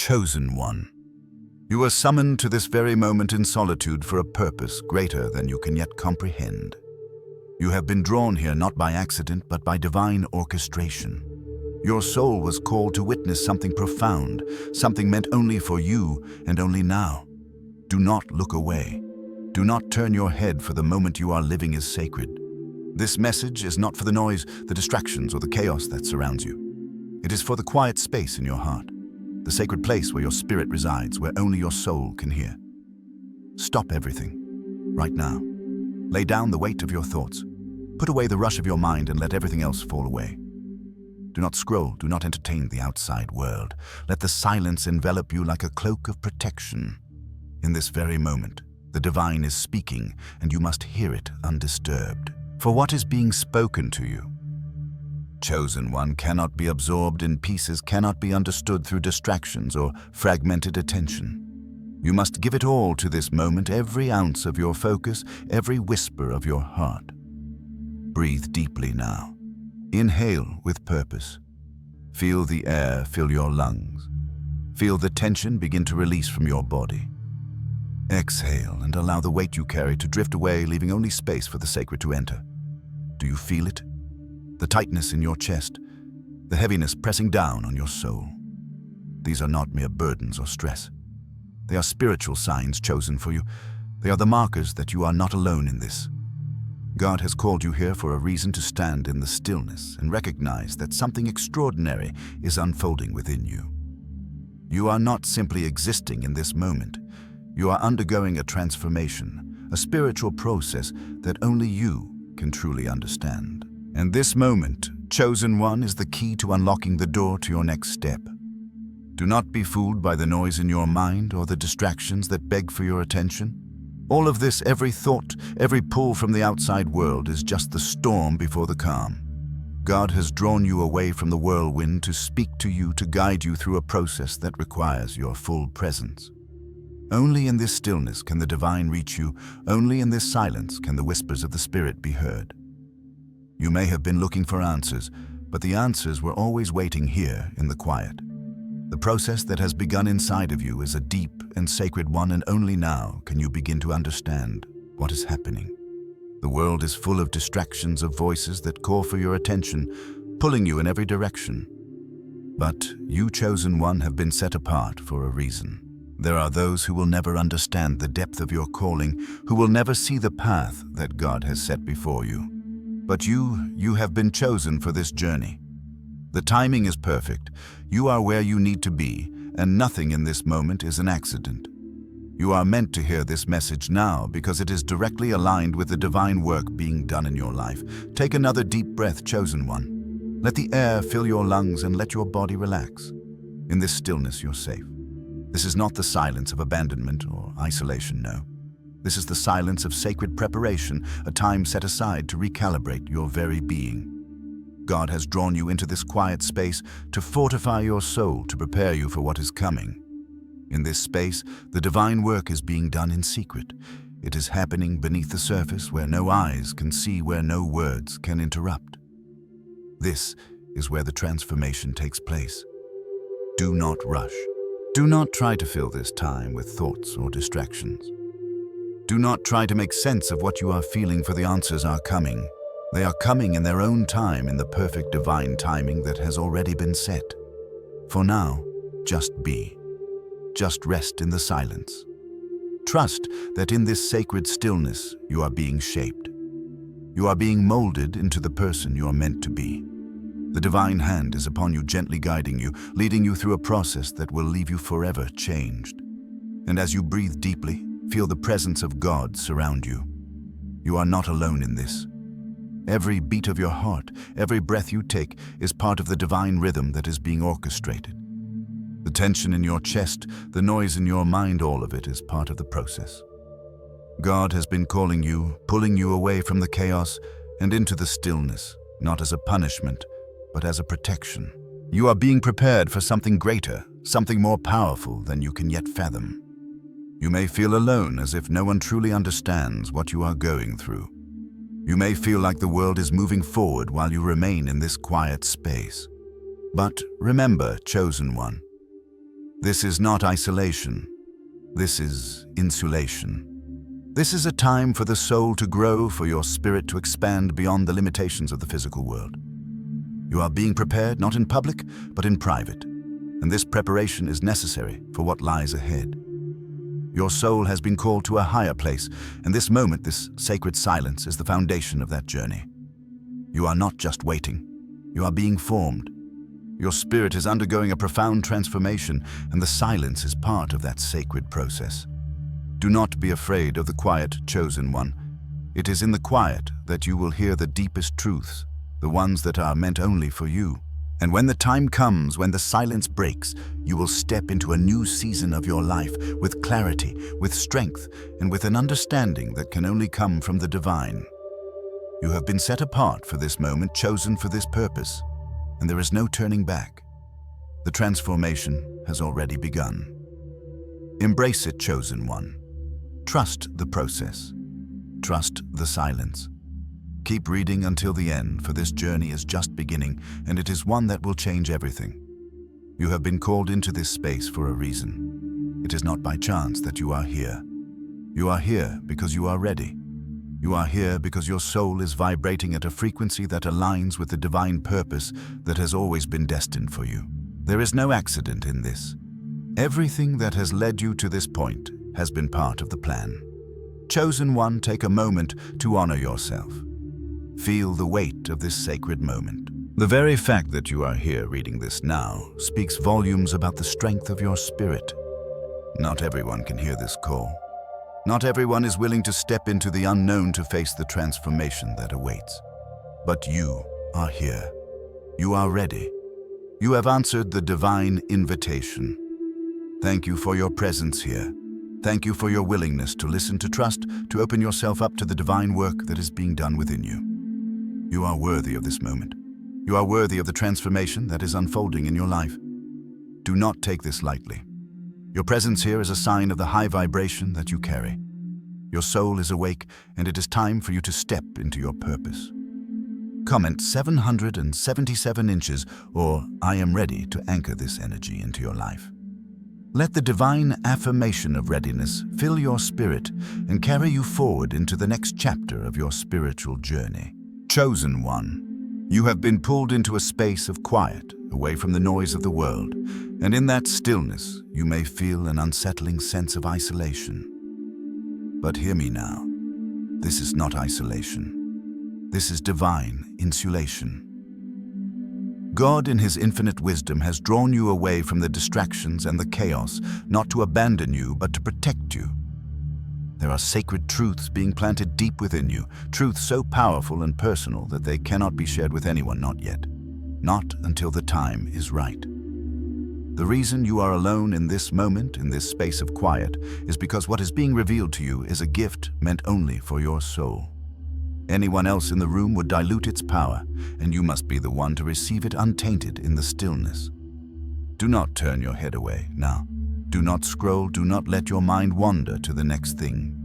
Chosen one. You were summoned to this very moment in solitude for a purpose greater than you can yet comprehend. You have been drawn here not by accident, but by divine orchestration. Your soul was called to witness something profound, something meant only for you and only now. Do not look away. Do not turn your head, for the moment you are living is sacred. This message is not for the noise, the distractions, or the chaos that surrounds you. It is for the quiet space in your heart, the sacred place where your spirit resides, where only your soul can hear. Stop everything, right now. Lay down the weight of your thoughts. Put away the rush of your mind and let everything else fall away. Do not scroll, do not entertain the outside world. Let the silence envelop you like a cloak of protection. In this very moment, the divine is speaking, and you must hear it undisturbed. For what is being spoken to you? Chosen one cannot be absorbed in pieces, cannot be understood through distractions or fragmented attention. You must give it all to this moment, every ounce of your focus, every whisper of your heart. Breathe deeply now. Inhale with purpose. Feel the air fill your lungs. Feel the tension begin to release from your body. Exhale and allow the weight you carry to drift away, leaving only space for the sacred to enter. Do you feel it? The tightness in your chest, the heaviness pressing down on your soul. These are not mere burdens or stress. They are spiritual signs chosen for you. They are the markers that you are not alone in this. God has called you here for a reason to stand in the stillness and recognize that something extraordinary is unfolding within you. You are not simply existing in this moment. You are undergoing a transformation, a spiritual process that only you can truly understand. And this moment, chosen one, is the key to unlocking the door to your next step. Do not be fooled by the noise in your mind or the distractions that beg for your attention. All of this, every thought, every pull from the outside world is just the storm before the calm. God has drawn you away from the whirlwind to speak to you, to guide you through a process that requires your full presence. Only in this stillness can the divine reach you. Only in this silence can the whispers of the Spirit be heard. You may have been looking for answers, but the answers were always waiting here in the quiet. The process that has begun inside of you is a deep and sacred one, and only now can you begin to understand what is happening. The world is full of distractions, of voices that call for your attention, pulling you in every direction. But you, chosen one, have been set apart for a reason. There are those who will never understand the depth of your calling, who will never see the path that God has set before you. But you have been chosen for this journey. The timing is perfect. You are where you need to be, and nothing in this moment is an accident. You are meant to hear this message now because it is directly aligned with the divine work being done in your life. Take another deep breath, chosen one. Let the air fill your lungs and let your body relax. In this stillness, you're safe. This is not the silence of abandonment or isolation, no. This is the silence of sacred preparation, a time set aside to recalibrate your very being. God has drawn you into this quiet space to fortify your soul, to prepare you for what is coming. In this space, the divine work is being done in secret. It is happening beneath the surface, where no eyes can see, where no words can interrupt. This is where the transformation takes place. Do not rush. Do not try to fill this time with thoughts or distractions. Do not try to make sense of what you are feeling, for the answers are coming. They are coming in their own time, in the perfect divine timing that has already been set. For now, just be. Just rest in the silence. Trust that in this sacred stillness, you are being shaped. You are being molded into the person you are meant to be. The divine hand is upon you, gently guiding you, leading you through a process that will leave you forever changed. And as you breathe deeply, feel the presence of God surround you. You are not alone in this. Every beat of your heart, every breath you take is part of the divine rhythm that is being orchestrated. The tension in your chest, the noise in your mind, all of it is part of the process. God has been calling you, pulling you away from the chaos and into the stillness, not as a punishment, but as a protection. You are being prepared for something greater, something more powerful than you can yet fathom. You may feel alone, as if no one truly understands what you are going through. You may feel like the world is moving forward while you remain in this quiet space. But remember, chosen one, This is not isolation. This is insulation. This is a time for the soul to grow, for your spirit to expand beyond the limitations of the physical world. You are being prepared not in public, but in private, and this preparation is necessary for what lies ahead. Your soul has been called to a higher place, and this moment, this sacred silence, is the foundation of that journey. You are not just waiting. You are being formed. Your spirit is undergoing a profound transformation, and the silence is part of that sacred process. Do not be afraid of the quiet, chosen one. It is in the quiet that you will hear the deepest truths, the ones that are meant only for you. And when the time comes, when the silence breaks, you will step into a new season of your life with clarity, with strength, and with an understanding that can only come from the divine. You have been set apart for this moment, chosen for this purpose, and there is no turning back. The transformation has already begun. Embrace it, chosen one. Trust the process. Trust the silence. Keep reading until the end, for this journey is just beginning, and it is one that will change everything. You have been called into this space for a reason. It is not by chance that you are here. You are here because you are ready. You are here because your soul is vibrating at a frequency that aligns with the divine purpose that has always been destined for you. There is no accident in this. Everything that has led you to this point has been part of the plan. Chosen one, take a moment to honor yourself. Feel the weight of this sacred moment. The very fact that you are here reading this now speaks volumes about the strength of your spirit. Not everyone can hear this call. Not everyone is willing to step into the unknown to face the transformation that awaits. But you are here. You are ready. You have answered the divine invitation. Thank you for your presence here. Thank you for your willingness to listen, to trust, to open yourself up to the divine work that is being done within you. You are worthy of this moment. You are worthy of the transformation that is unfolding in your life. Do not take this lightly. Your presence here is a sign of the high vibration that you carry. Your soul is awake, and it is time for you to step into your purpose. Comment 777 inches, or I am ready, to anchor this energy into your life. Let the divine affirmation of readiness fill your spirit and carry you forward into the next chapter of your spiritual journey. Chosen one, you have been pulled into a space of quiet, away from the noise of the world, and in that stillness you may feel an unsettling sense of isolation. But hear me now. This is not isolation. This is divine insulation. God, in His infinite wisdom, has drawn you away from the distractions and the chaos, not to abandon you, but to protect you. There are sacred truths being planted deep within you, truths so powerful and personal that they cannot be shared with anyone, not yet. Not until the time is right. The reason you are alone in this moment, in this space of quiet, is because what is being revealed to you is a gift meant only for your soul. Anyone else in the room would dilute its power, and you must be the one to receive it untainted in the stillness. Do not turn your head away now. Do not scroll, do not let your mind wander to the next thing.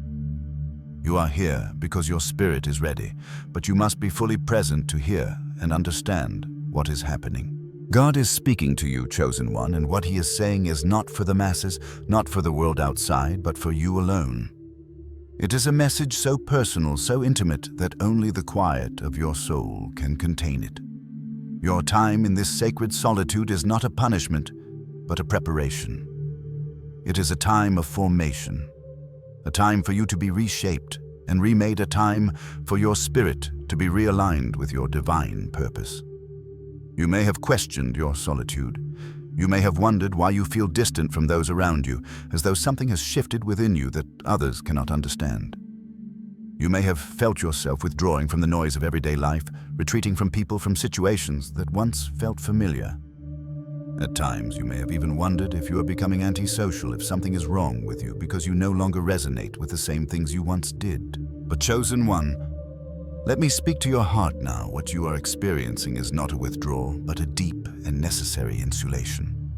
You are here because your spirit is ready, but you must be fully present to hear and understand what is happening. God is speaking to you, chosen one, and what He is saying is not for the masses, not for the world outside, but for you alone. It is a message so personal, so intimate, that only the quiet of your soul can contain it. Your time in this sacred solitude is not a punishment, but a preparation. It is a time of formation, a time for you to be reshaped and remade, a time for your spirit to be realigned with your divine purpose. You may have questioned your solitude. You may have wondered why you feel distant from those around you, as though something has shifted within you that others cannot understand. You may have felt yourself withdrawing from the noise of everyday life, retreating from people, from situations that once felt familiar. At times, you may have even wondered if you are becoming antisocial, if something is wrong with you because you no longer resonate with the same things you once did. But chosen one, let me speak to your heart now. What you are experiencing is not a withdrawal, but a deep and necessary insulation.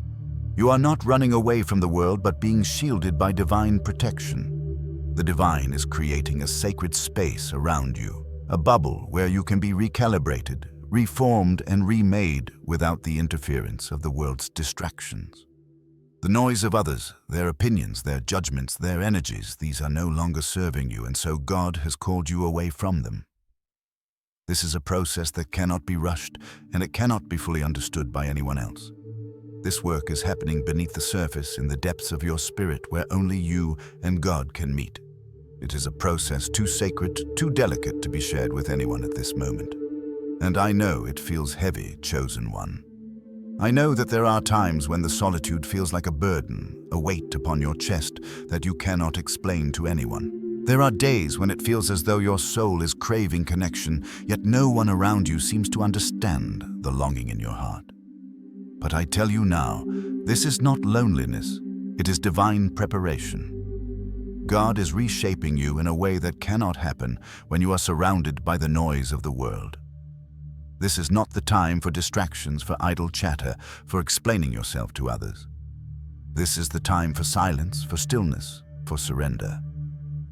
You are not running away from the world, but being shielded by divine protection. The divine is creating a sacred space around you, a bubble where you can be recalibrated, reformed, and remade without the interference of the world's distractions. The noise of others, their opinions, their judgments, their energies, these are no longer serving you, and so God has called you away from them. This is a process that cannot be rushed, and it cannot be fully understood by anyone else. This work is happening beneath the surface, in the depths of your spirit, where only you and God can meet. It is a process too sacred, too delicate to be shared with anyone at this moment. And I know it feels heavy, chosen one. I know that there are times when the solitude feels like a burden, a weight upon your chest that you cannot explain to anyone. There are days when it feels as though your soul is craving connection, yet no one around you seems to understand the longing in your heart. But I tell you now, this is not loneliness, it is divine preparation. God is reshaping you in a way that cannot happen when you are surrounded by the noise of the world. This is not the time for distractions, for idle chatter, for explaining yourself to others. This is the time for silence, for stillness, for surrender.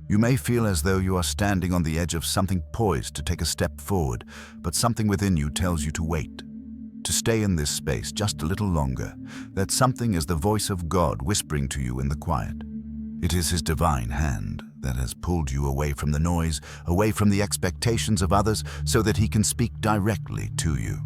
You may feel as though you are standing on the edge of something, poised to take a step forward, but something within you tells you to wait, to stay in this space just a little longer. That something is the voice of God whispering to you in the quiet. It is His divine hand that has pulled you away from the noise, away from the expectations of others, so that He can speak directly to you.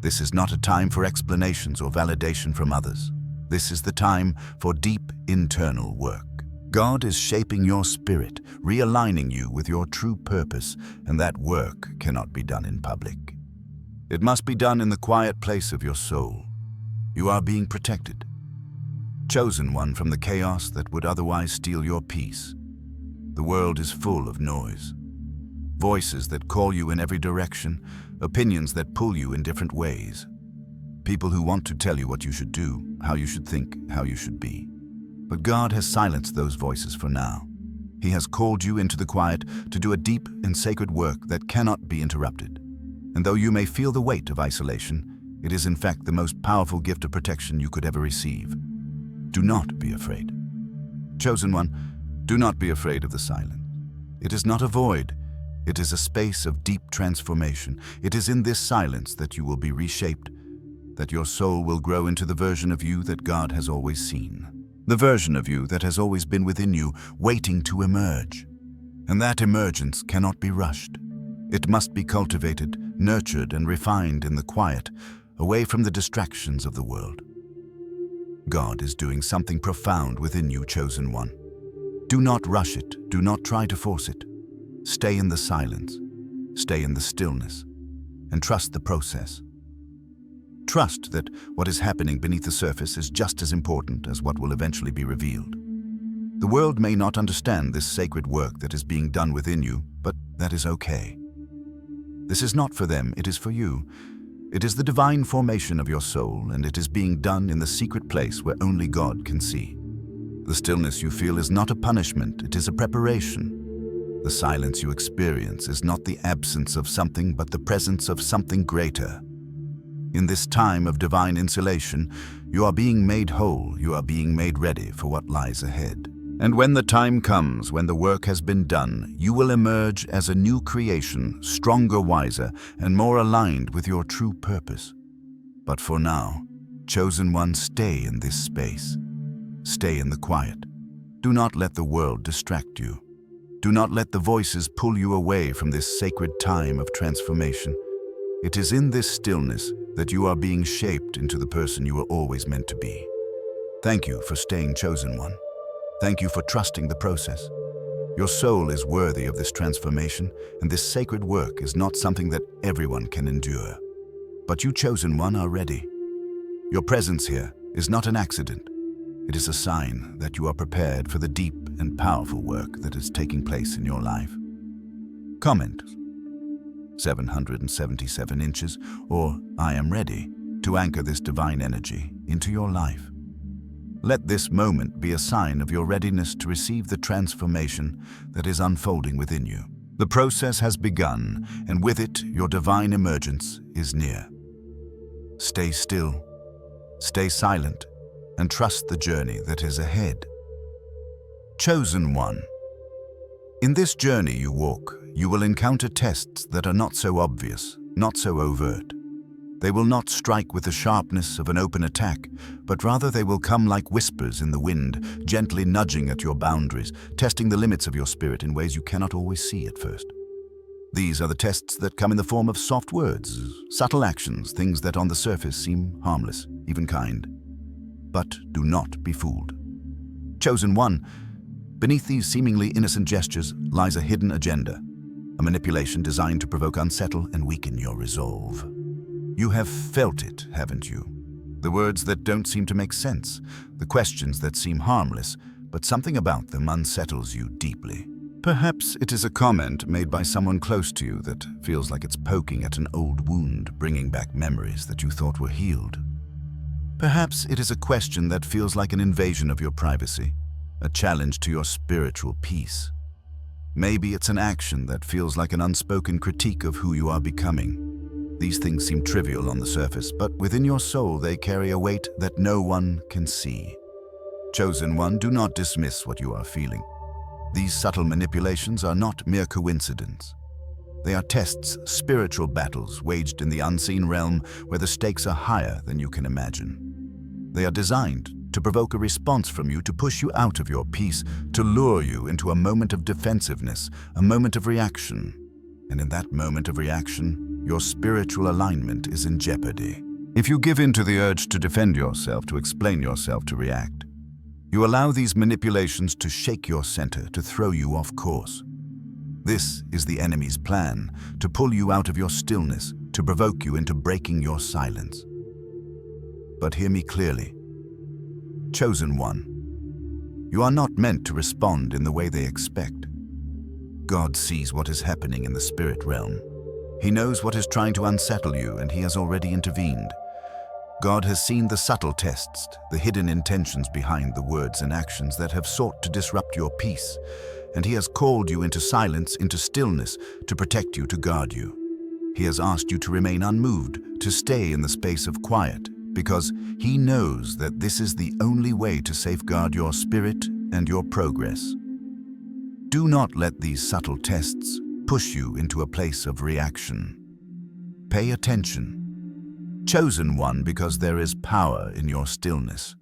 This is not a time for explanations or validation from others. This is the time for deep internal work. God is shaping your spirit, realigning you with your true purpose, and that work cannot be done in public. It must be done in the quiet place of your soul. You are being protected, chosen one from the chaos that would otherwise steal your peace. The world is full of noise, voices that call you in every direction, opinions that pull you in different ways, people who want to tell you what you should do, how you should think, how you should be. But God has silenced those voices for now. He has called you into the quiet to do a deep and sacred work that cannot be interrupted. And though you may feel the weight of isolation, it is in fact the most powerful gift of protection you could ever receive. Do not be afraid. Chosen one, do not be afraid of the silence. It is not a void. It is a space of deep transformation. It is in this silence that you will be reshaped, that your soul will grow into the version of you that God has always seen. The version of you that has always been within you, waiting to emerge. And that emergence cannot be rushed. It must be cultivated, nurtured, and refined in the quiet, away from the distractions of the world. God is doing something profound within you, chosen one. Do not rush it. Do not try to force it. Stay in the silence. Stay in the stillness. And trust the process. Trust that what is happening beneath the surface is just as important as what will eventually be revealed. The world may not understand this sacred work that is being done within you, but that is okay. This is not for them, it is for you. It is the divine formation of your soul, and it is being done in the secret place where only God can see. The stillness you feel is not a punishment, it is a preparation. The silence you experience is not the absence of something, but the presence of something greater. In this time of divine insulation, you are being made whole, you are being made ready for what lies ahead. And when the time comes, when the work has been done, you will emerge as a new creation, stronger, wiser, and more aligned with your true purpose. But for now, chosen one, stay in this space. Stay in the quiet. Do not let the world distract you. Do not let the voices pull you away from this sacred time of transformation. It is in this stillness that you are being shaped into the person you were always meant to be. Thank you for staying, chosen one. Thank you for trusting the process. Your soul is worthy of this transformation, and this sacred work is not something that everyone can endure. But you, chosen one, are ready. Your presence here is not an accident. It is a sign that you are prepared for the deep and powerful work that is taking place in your life. Comment 777 inches, or I am ready, to anchor this divine energy into your life. Let this moment be a sign of your readiness to receive the transformation that is unfolding within you. The process has begun, and with it, your divine emergence is near. Stay still, stay silent, and trust the journey that is ahead. Chosen one. In this journey you walk, you will encounter tests that are not so obvious, not so overt. They will not strike with the sharpness of an open attack, but rather they will come like whispers in the wind, gently nudging at your boundaries, testing the limits of your spirit in ways you cannot always see at first. These are the tests that come in the form of soft words, subtle actions, things that on the surface seem harmless, even kind. But do not be fooled. Chosen one, beneath these seemingly innocent gestures lies a hidden agenda, a manipulation designed to provoke, unsettle, and weaken your resolve. You have felt it, haven't you? The words that don't seem to make sense, the questions that seem harmless, but something about them unsettles you deeply. Perhaps it is a comment made by someone close to you that feels like it's poking at an old wound, bringing back memories that you thought were healed. Perhaps it is a question that feels like an invasion of your privacy, a challenge to your spiritual peace. Maybe it's an action that feels like an unspoken critique of who you are becoming. These things seem trivial on the surface, but within your soul they carry a weight that no one can see. Chosen one, do not dismiss what you are feeling. These subtle manipulations are not mere coincidence. They are tests, spiritual battles waged in the unseen realm where the stakes are higher than you can imagine. They are designed to provoke a response from you, to push you out of your peace, to lure you into a moment of defensiveness, a moment of reaction. And in that moment of reaction, your spiritual alignment is in jeopardy. If you give in to the urge to defend yourself, to explain yourself, to react, you allow these manipulations to shake your center, to throw you off course. This is the enemy's plan, to pull you out of your stillness, to provoke you into breaking your silence. But hear me clearly. Chosen one, you are not meant to respond in the way they expect. God sees what is happening in the spirit realm. He knows what is trying to unsettle you, and He has already intervened. God has seen the subtle tests, the hidden intentions behind the words and actions that have sought to disrupt your peace, and He has called you into silence, into stillness, to protect you, to guard you. He has asked you to remain unmoved, to stay in the space of quiet, because He knows that this is the only way to safeguard your spirit and your progress. Do not let these subtle tests push you into a place of reaction. Pay attention. Chosen one, because there is power in your stillness.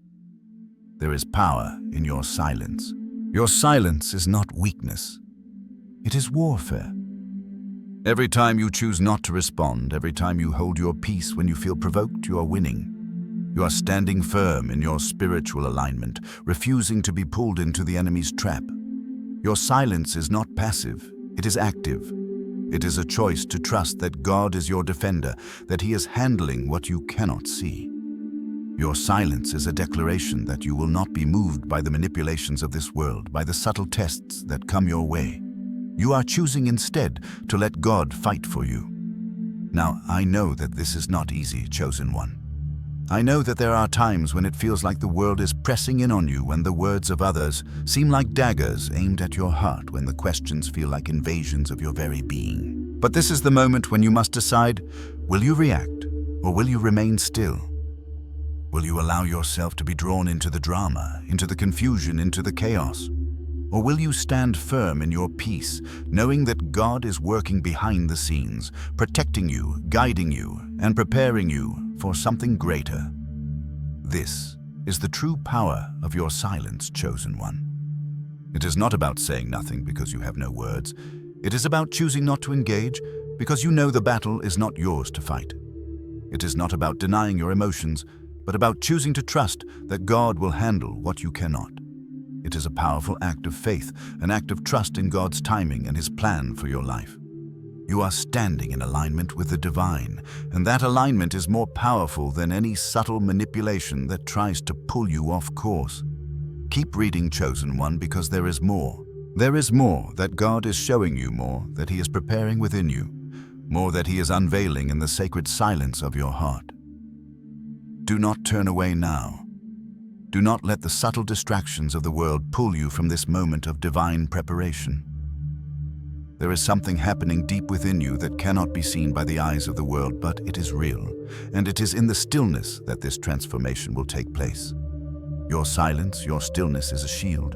There is power in your silence. Your silence is not weakness. It is warfare. Every time you choose not to respond, every time you hold your peace when you feel provoked, you are winning. You are standing firm in your spiritual alignment, refusing to be pulled into the enemy's trap. Your silence is not passive, it is active. It is a choice to trust that God is your defender, that He is handling what you cannot see. Your silence is a declaration that you will not be moved by the manipulations of this world, by the subtle tests that come your way. You are choosing instead to let God fight for you. Now, I know that this is not easy, chosen one. I know that there are times when it feels like the world is pressing in on you, when the words of others seem like daggers aimed at your heart, when the questions feel like invasions of your very being. But this is the moment when you must decide, will you react or will you remain still? Will you allow yourself to be drawn into the drama, into the confusion, into the chaos? Or will you stand firm in your peace, knowing that God is working behind the scenes, protecting you, guiding you, and preparing you for something greater? This is the true power of your silence, chosen one. It is not about saying nothing because you have no words. It is about choosing not to engage because you know the battle is not yours to fight. It is not about denying your emotions, but about choosing to trust that God will handle what you cannot. It is a powerful act of faith, an act of trust in God's timing and His plan for your life. You are standing in alignment with the divine, and that alignment is more powerful than any subtle manipulation that tries to pull you off course. Keep reading, chosen one, because there is more. There is more that God is showing you, more that He is preparing within you, more that He is unveiling in the sacred silence of your heart. Do not turn away now. Do not let the subtle distractions of the world pull you from this moment of divine preparation. There is something happening deep within you that cannot be seen by the eyes of the world, but it is real, and it is in the stillness that this transformation will take place. Your silence, your stillness is a shield.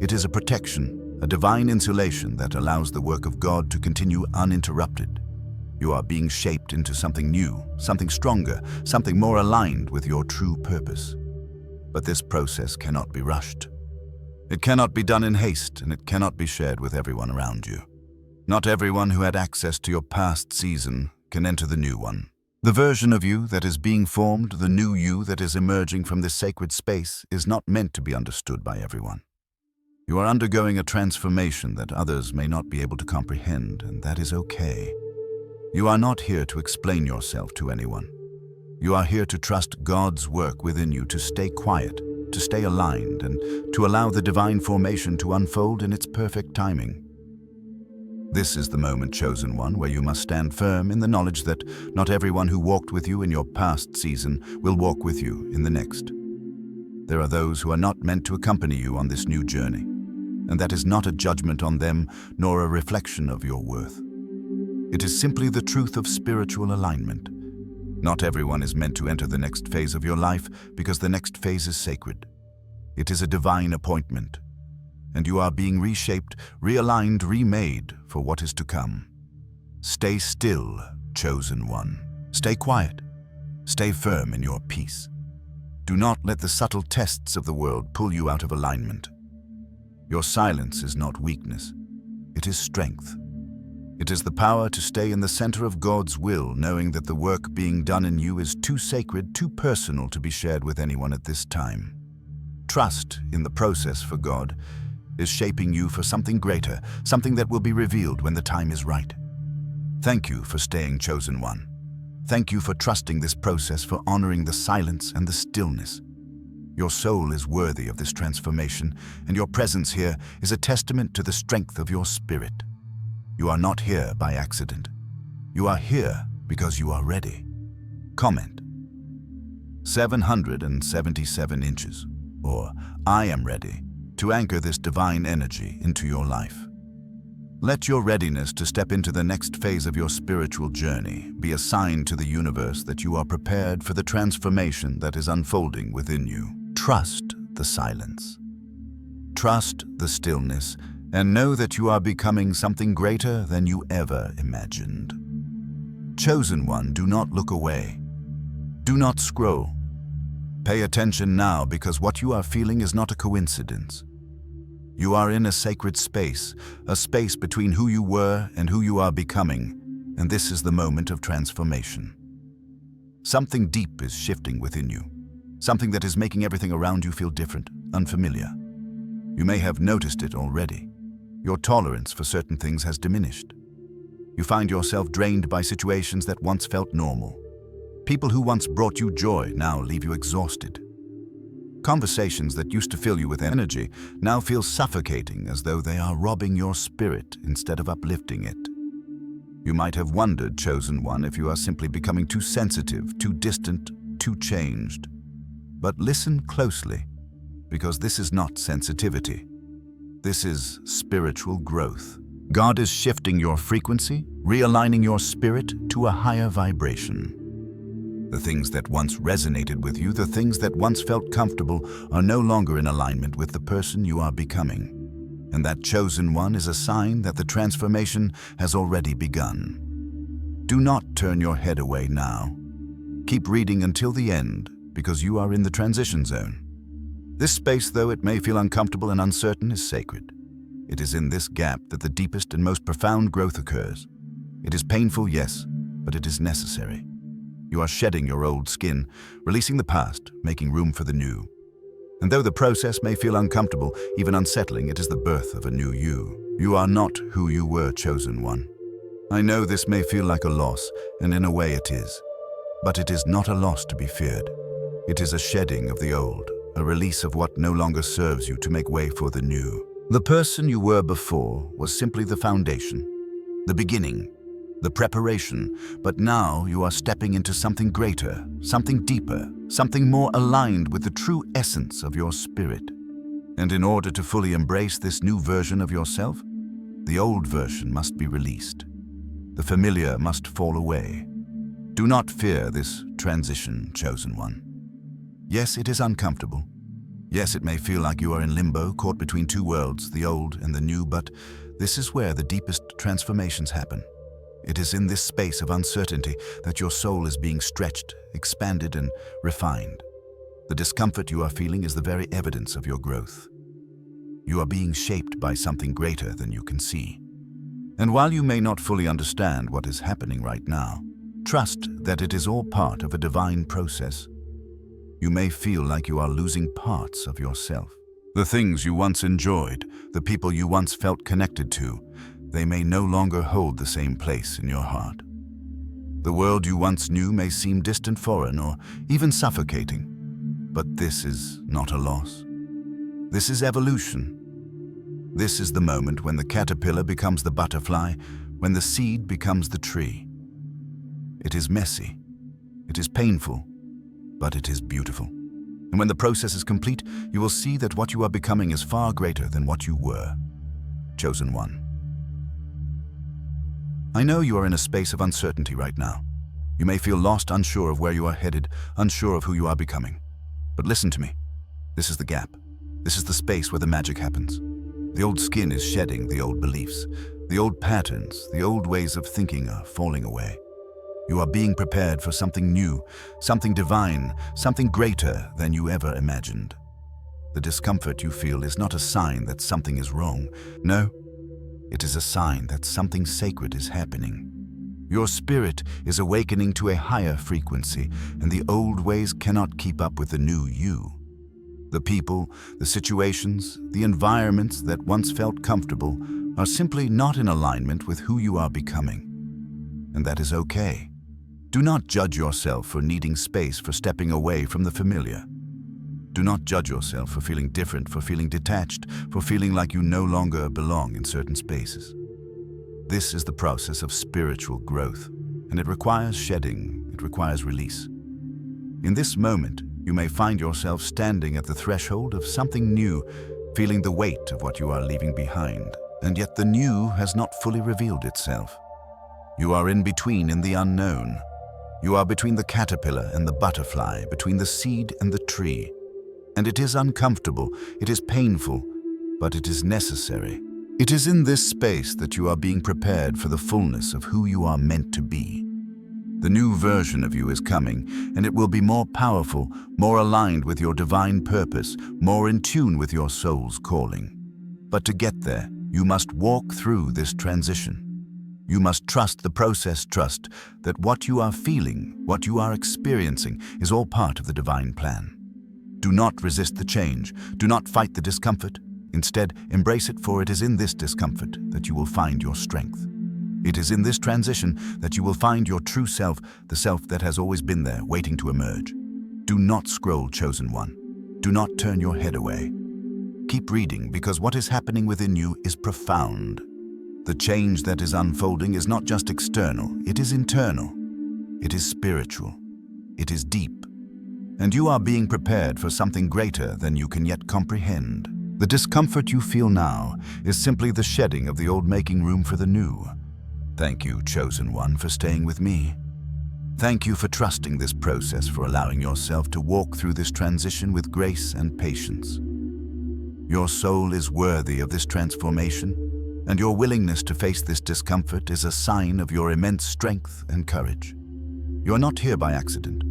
It is a protection, a divine insulation that allows the work of God to continue uninterrupted. You are being shaped into something new, something stronger, something more aligned with your true purpose. But this process cannot be rushed. It cannot be done in haste, and it cannot be shared with everyone around you. Not everyone who had access to your past season can enter the new one. The version of you that is being formed, the new you that is emerging from this sacred space, is not meant to be understood by everyone. You are undergoing a transformation that others may not be able to comprehend, and that is okay. You are not here to explain yourself to anyone. You are here to trust God's work within you, to stay quiet, to stay aligned, and to allow the divine formation to unfold in its perfect timing. This is the moment, chosen one, where you must stand firm in the knowledge that not everyone who walked with you in your past season will walk with you in the next. There are those who are not meant to accompany you on this new journey, and that is not a judgment on them nor a reflection of your worth. It is simply the truth of spiritual alignment. Not everyone is meant to enter the next phase of your life because the next phase is sacred. It is a divine appointment, and you are being reshaped, realigned, remade for what is to come. Stay still, chosen one. Stay quiet. Stay firm in your peace. Do not let the subtle tests of the world pull you out of alignment. Your silence is not weakness. It is strength. It is the power to stay in the center of God's will, knowing that the work being done in you is too sacred, too personal to be shared with anyone at this time. Trust in the process, for God is shaping you for something greater, something that will be revealed when the time is right. Thank you for staying, chosen one. Thank you for trusting this process, for honoring the silence and the stillness. Your soul is worthy of this transformation, and your presence here is a testament to the strength of your spirit. You are not here by accident. You are here because you are ready. Comment: 777 inches, or I am ready, to anchor this divine energy into your life. Let your readiness to step into the next phase of your spiritual journey be a sign to the universe that you are prepared for the transformation that is unfolding within you. Trust the silence. Trust the stillness, and know that you are becoming something greater than you ever imagined. Chosen one, do not look away. Do not scroll. Pay attention now, because what you are feeling is not a coincidence. You are in a sacred space, a space between who you were and who you are becoming, and this is the moment of transformation. Something deep is shifting within you, something that is making everything around you feel different, unfamiliar. You may have noticed it already. Your tolerance for certain things has diminished. You find yourself drained by situations that once felt normal. People who once brought you joy now leave you exhausted. Conversations that used to fill you with energy now feel suffocating, as though they are robbing your spirit instead of uplifting it. You might have wondered, chosen one, if you are simply becoming too sensitive, too distant, too changed. But listen closely, because this is not sensitivity. This is spiritual growth. God is shifting your frequency, realigning your spirit to a higher vibration. The things that once resonated with you, the things that once felt comfortable, are no longer in alignment with the person you are becoming. And that, chosen one, is a sign that the transformation has already begun. Do not turn your head away now. Keep reading until the end, because you are in the transition zone. This space, though it may feel uncomfortable and uncertain, is sacred. It is in this gap that the deepest and most profound growth occurs. It is painful, yes, but it is necessary. You are shedding your old skin, releasing the past, making room for the new. And though the process may feel uncomfortable, even unsettling, it is the birth of a new you. You are not who you were, chosen one. I know this may feel like a loss, and in a way it is. But it is not a loss to be feared. It is a shedding of the old, a release of what no longer serves you to make way for the new. The person you were before was simply the foundation, the beginning, the preparation, but now you are stepping into something greater, something deeper, something more aligned with the true essence of your spirit. And in order to fully embrace this new version of yourself, the old version must be released. The familiar must fall away. Do not fear this transition, chosen one. Yes, it is uncomfortable. Yes, it may feel like you are in limbo, caught between two worlds, the old and the new, but this is where the deepest transformations happen. It is in this space of uncertainty that your soul is being stretched, expanded, and refined. The discomfort you are feeling is the very evidence of your growth. You are being shaped by something greater than you can see. And while you may not fully understand what is happening right now, trust that it is all part of a divine process. You may feel like you are losing parts of yourself. The things you once enjoyed, the people you once felt connected to, they may no longer hold the same place in your heart. The world you once knew may seem distant, foreign, or even suffocating. But this is not a loss. This is evolution. This is the moment when the caterpillar becomes the butterfly, when the seed becomes the tree. It is messy, it is painful, but it is beautiful. And when the process is complete, you will see that what you are becoming is far greater than what you were. Chosen one. I know you are in a space of uncertainty right now. You may feel lost, unsure of where you are headed, unsure of who you are becoming. But listen to me. This is the gap. This is the space where the magic happens. The old skin is shedding the old beliefs. The old patterns, the old ways of thinking are falling away. You are being prepared for something new, something divine, something greater than you ever imagined. The discomfort you feel is not a sign that something is wrong. No, it is a sign that something sacred is happening. Your spirit is awakening to a higher frequency, and the old ways cannot keep up with the new you. The people, the situations, the environments that once felt comfortable are simply not in alignment with who you are becoming. And that is okay. Do not judge yourself for needing space, for stepping away from the familiar. Do not judge yourself for feeling different, for feeling detached, for feeling like you no longer belong in certain spaces. This is the process of spiritual growth, and it requires shedding, it requires release. In this moment, you may find yourself standing at the threshold of something new, feeling the weight of what you are leaving behind, and yet the new has not fully revealed itself. You are in between, in the unknown. You are between the caterpillar and the butterfly, between the seed and the tree. And it is uncomfortable, it is painful, but it is necessary. It is in this space that you are being prepared for the fullness of who you are meant to be. The new version of you is coming, and it will be more powerful, more aligned with your divine purpose, more in tune with your soul's calling. But to get there, you must walk through this transition. You must trust the process, trust that what you are feeling, what you are experiencing, is all part of the divine plan. Do not resist the change. Do not fight the discomfort. Instead, embrace it, for it is in this discomfort that you will find your strength. It is in this transition that you will find your true self, the self that has always been there, waiting to emerge. Do not scroll, chosen one. Do not turn your head away. Keep reading, because what is happening within you is profound. The change that is unfolding is not just external, it is internal. It is spiritual. It is deep. And you are being prepared for something greater than you can yet comprehend. The discomfort you feel now is simply the shedding of the old, making room for the new. Thank you, chosen one, for staying with me. Thank you for trusting this process, for allowing yourself to walk through this transition with grace and patience. Your soul is worthy of this transformation, and your willingness to face this discomfort is a sign of your immense strength and courage. You are not here by accident.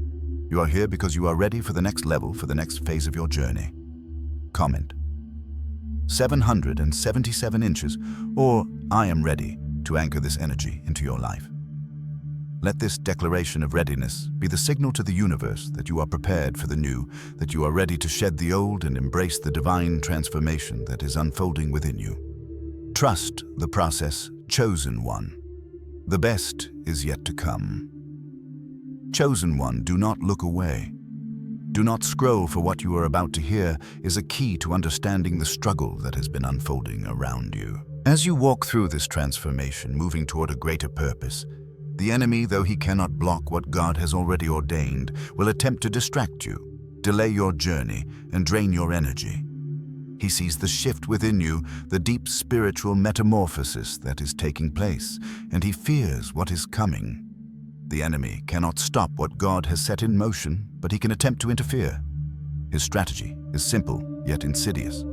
You are here because you are ready for the next level, for the next phase of your journey. Comment: 777 inches, or I am ready to anchor this energy into your life. Let this declaration of readiness be the signal to the universe that you are prepared for the new, that you are ready to shed the old and embrace the divine transformation that is unfolding within you. Trust the process, chosen one. The best is yet to come. Chosen one, do not look away. Do not scroll, for what you are about to hear is a key to understanding the struggle that has been unfolding around you. As you walk through this transformation, moving toward a greater purpose, the enemy, though he cannot block what God has already ordained, will attempt to distract you, delay your journey, and drain your energy. He sees the shift within you, the deep spiritual metamorphosis that is taking place, and he fears what is coming. The enemy cannot stop what God has set in motion, but he can attempt to interfere. His strategy is simple, yet insidious.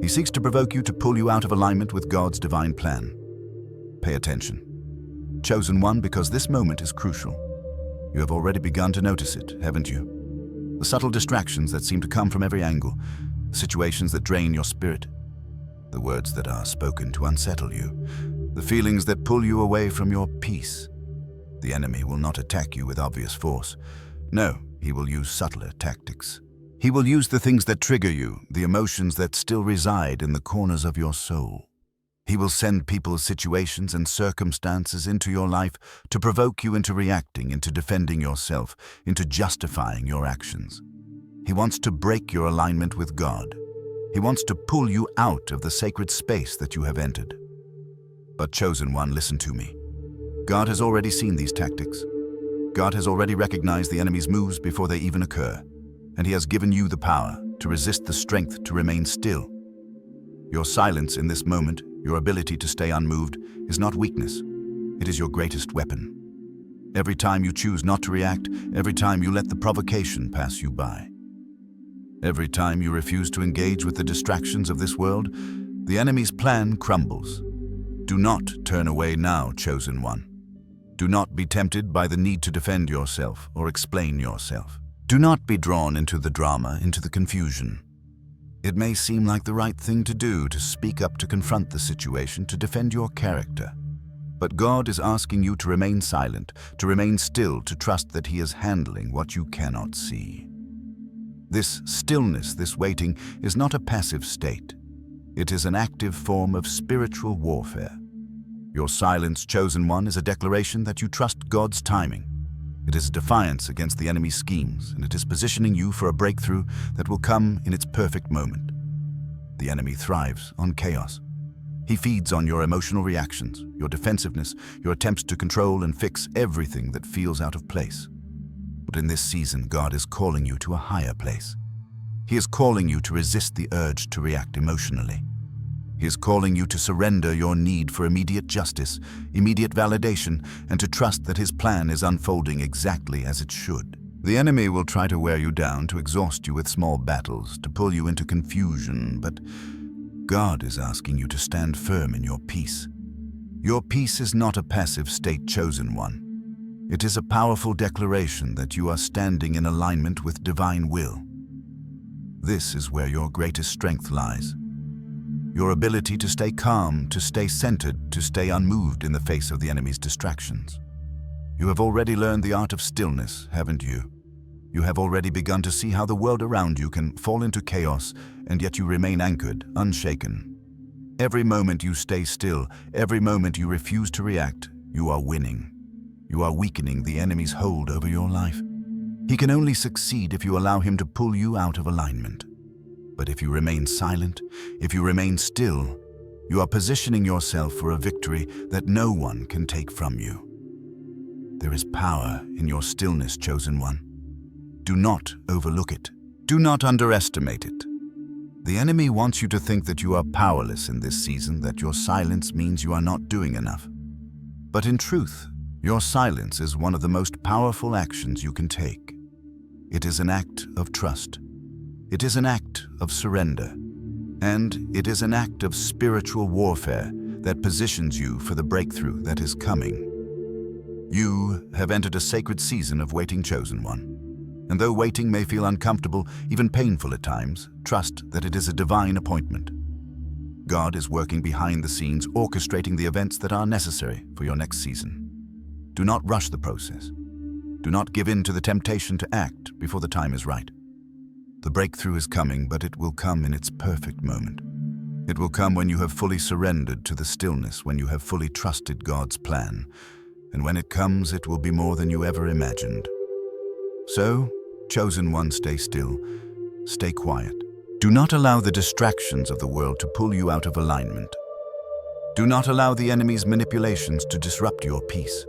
He seeks to provoke you, to pull you out of alignment with God's divine plan. Pay attention. Chosen One, because this moment is crucial. You have already begun to notice it, haven't you? The subtle distractions that seem to come from every angle, the situations that drain your spirit, the words that are spoken to unsettle you, the feelings that pull you away from your peace. The enemy will not attack you with obvious force. No, he will use subtler tactics. He will use the things that trigger you, the emotions that still reside in the corners of your soul. He will send people, situations, and circumstances into your life to provoke you into reacting, into defending yourself, into justifying your actions. He wants to break your alignment with God. He wants to pull you out of the sacred space that you have entered. But Chosen One, listen to me. God has already seen these tactics. God has already recognized the enemy's moves before they even occur, and He has given you the power to resist, the strength to remain still. Your silence in this moment, your ability to stay unmoved, is not weakness. It is your greatest weapon. Every time you choose not to react, every time you let the provocation pass you by, every time you refuse to engage with the distractions of this world, the enemy's plan crumbles. Do not turn away now, Chosen One. Do not be tempted by the need to defend yourself or explain yourself. Do not be drawn into the drama, into the confusion. It may seem like the right thing to do, to speak up, to confront the situation, to defend your character. But God is asking you to remain silent, to remain still, to trust that He is handling what you cannot see. This stillness, this waiting, is not a passive state. It is an active form of spiritual warfare. Your silence, Chosen One, is a declaration that you trust God's timing. It is a defiance against the enemy's schemes, and it is positioning you for a breakthrough that will come in its perfect moment. The enemy thrives on chaos. He feeds on your emotional reactions, your defensiveness, your attempts to control and fix everything that feels out of place. But in this season, God is calling you to a higher place. He is calling you to resist the urge to react emotionally. He is calling you to surrender your need for immediate justice, immediate validation, and to trust that His plan is unfolding exactly as it should. The enemy will try to wear you down, to exhaust you with small battles, to pull you into confusion, but God is asking you to stand firm in your peace. Your peace is not a passive state, Chosen One. It is a powerful declaration that you are standing in alignment with divine will. This is where your greatest strength lies. Your ability to stay calm, to stay centered, to stay unmoved in the face of the enemy's distractions. You have already learned the art of stillness, haven't you? You have already begun to see how the world around you can fall into chaos, and yet you remain anchored, unshaken. Every moment you stay still, every moment you refuse to react, you are winning. You are weakening the enemy's hold over your life. He can only succeed if you allow him to pull you out of alignment. But if you remain silent, if you remain still, you are positioning yourself for a victory that no one can take from you. There is power in your stillness, Chosen One. Do not overlook it. Do not underestimate it. The enemy wants you to think that you are powerless in this season, that your silence means you are not doing enough. But in truth, your silence is one of the most powerful actions you can take. It is an act of trust. It is an act of surrender. And it is an act of spiritual warfare that positions you for the breakthrough that is coming. You have entered a sacred season of waiting, Chosen One. And though waiting may feel uncomfortable, even painful at times, trust that it is a divine appointment. God is working behind the scenes, orchestrating the events that are necessary for your next season. Do not rush the process. Do not give in to the temptation to act before the time is right. The breakthrough is coming, but it will come in its perfect moment. It will come when you have fully surrendered to the stillness, when you have fully trusted God's plan. And when it comes, it will be more than you ever imagined. So, Chosen One, stay still, stay quiet. Do not allow the distractions of the world to pull you out of alignment. Do not allow the enemy's manipulations to disrupt your peace.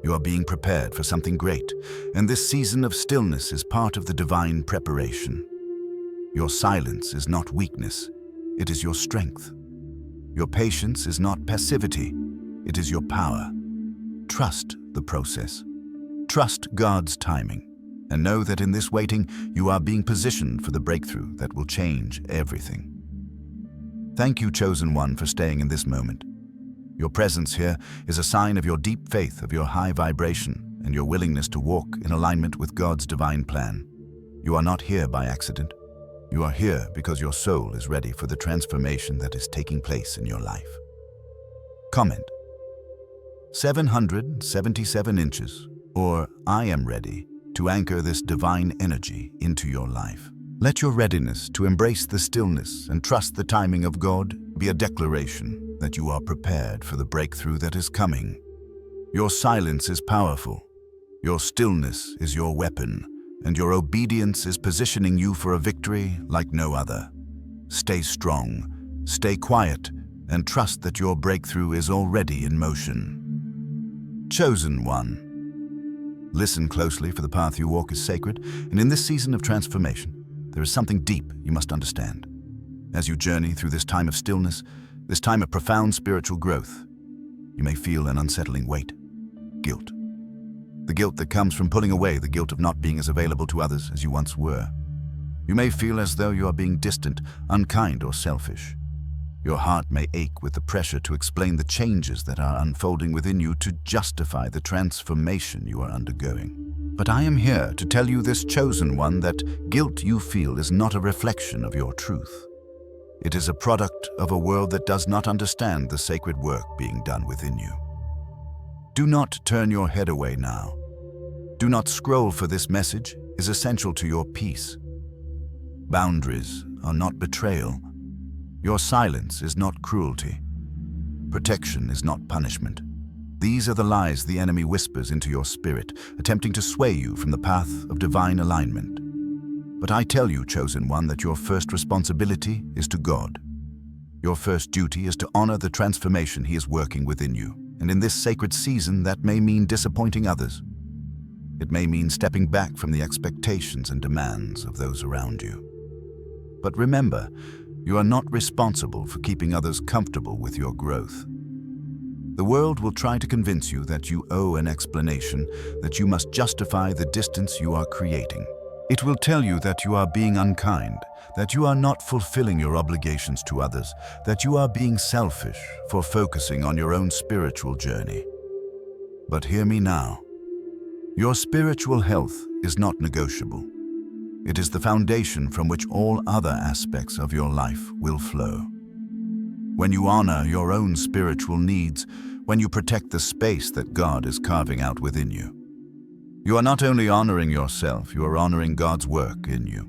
You are being prepared for something great, and this season of stillness is part of the divine preparation. Your silence is not weakness, it is your strength. Your patience is not passivity, it is your power. Trust the process. Trust God's timing, and know that in this waiting, you are being positioned for the breakthrough that will change everything. Thank you, Chosen One, for staying in this moment. Your presence here is a sign of your deep faith, of your high vibration, and your willingness to walk in alignment with God's divine plan. You are not here by accident. You are here because your soul is ready for the transformation that is taking place in your life. Comment: 777 inches, or I am ready to anchor this divine energy into your life. Let your readiness to embrace the stillness and trust the timing of God be a declaration that you are prepared for the breakthrough that is coming. Your silence is powerful. Your stillness is your weapon, and your obedience is positioning you for a victory like no other. Stay strong, stay quiet, and trust that your breakthrough is already in motion. Chosen one. Listen closely, for the path you walk is sacred, and in this season of transformation, there is something deep you must understand. As you journey through this time of stillness, this time of profound spiritual growth, you may feel an unsettling weight: guilt. The guilt that comes from pulling away, the guilt of not being as available to others as you once were. You may feel as though you are being distant, unkind, or selfish. Your heart may ache with the pressure to explain the changes that are unfolding within you, to justify the transformation you are undergoing. But I am here to tell you, this chosen one, that guilt you feel is not a reflection of your truth. It is a product of a world that does not understand the sacred work being done within you. Do not turn your head away now. Do not scroll, for this message is essential to your peace. Boundaries are not betrayal. Your silence is not cruelty. Protection is not punishment. These are the lies the enemy whispers into your spirit, attempting to sway you from the path of divine alignment. But I tell you, chosen one, that your first responsibility is to God. Your first duty is to honor the transformation He is working within you. And in this sacred season, that may mean disappointing others. It may mean stepping back from the expectations and demands of those around you. But remember, you are not responsible for keeping others comfortable with your growth. The world will try to convince you that you owe an explanation, that you must justify the distance you are creating. It will tell you that you are being unkind, that you are not fulfilling your obligations to others, that you are being selfish for focusing on your own spiritual journey. But hear me now. Your spiritual health is not negotiable. It is the foundation from which all other aspects of your life will flow. When you honor your own spiritual needs, when you protect the space that God is carving out within you, you are not only honoring yourself, you are honoring God's work in you.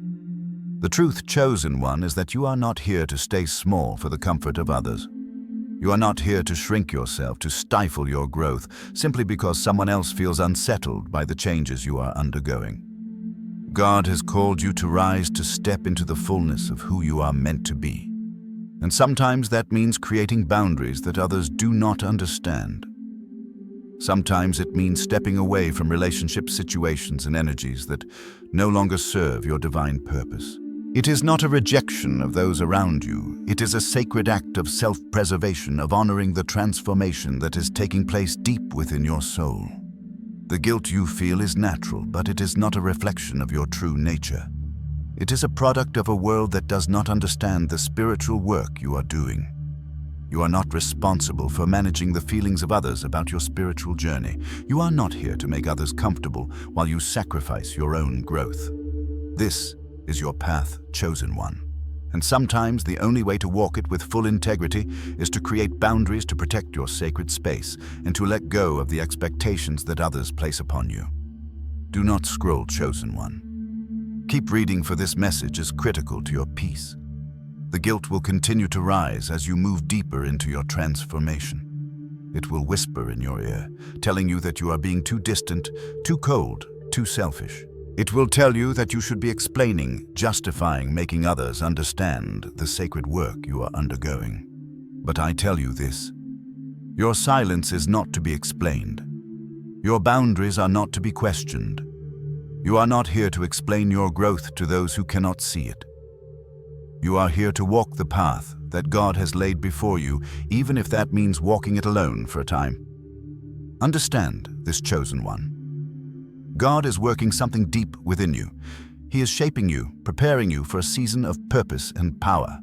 The truth, chosen one, is that you are not here to stay small for the comfort of others. You are not here to shrink yourself, to stifle your growth, simply because someone else feels unsettled by the changes you are undergoing. God has called you to rise, to step into the fullness of who you are meant to be. And sometimes that means creating boundaries that others do not understand. Sometimes it means stepping away from relationship situations and energies that no longer serve your divine purpose. It is not a rejection of those around you. It is a sacred act of self-preservation, of honoring the transformation that is taking place deep within your soul. The guilt you feel is natural, but it is not a reflection of your true nature. It is a product of a world that does not understand the spiritual work you are doing. You are not responsible for managing the feelings of others about your spiritual journey. You are not here to make others comfortable while you sacrifice your own growth. This is your path, chosen one. And sometimes the only way to walk it with full integrity is to create boundaries to protect your sacred space and to let go of the expectations that others place upon you. Do not scroll, chosen one. Keep reading, for this message is critical to your peace. The guilt will continue to rise as you move deeper into your transformation. It will whisper in your ear, telling you that you are being too distant, too cold, too selfish. It will tell you that you should be explaining, justifying, making others understand the sacred work you are undergoing. But I tell you this: your silence is not to be explained. Your boundaries are not to be questioned. You are not here to explain your growth to those who cannot see it. You are here to walk the path that God has laid before you, even if that means walking it alone for a time. Understand this, chosen one. God is working something deep within you. He is shaping you, preparing you for a season of purpose and power.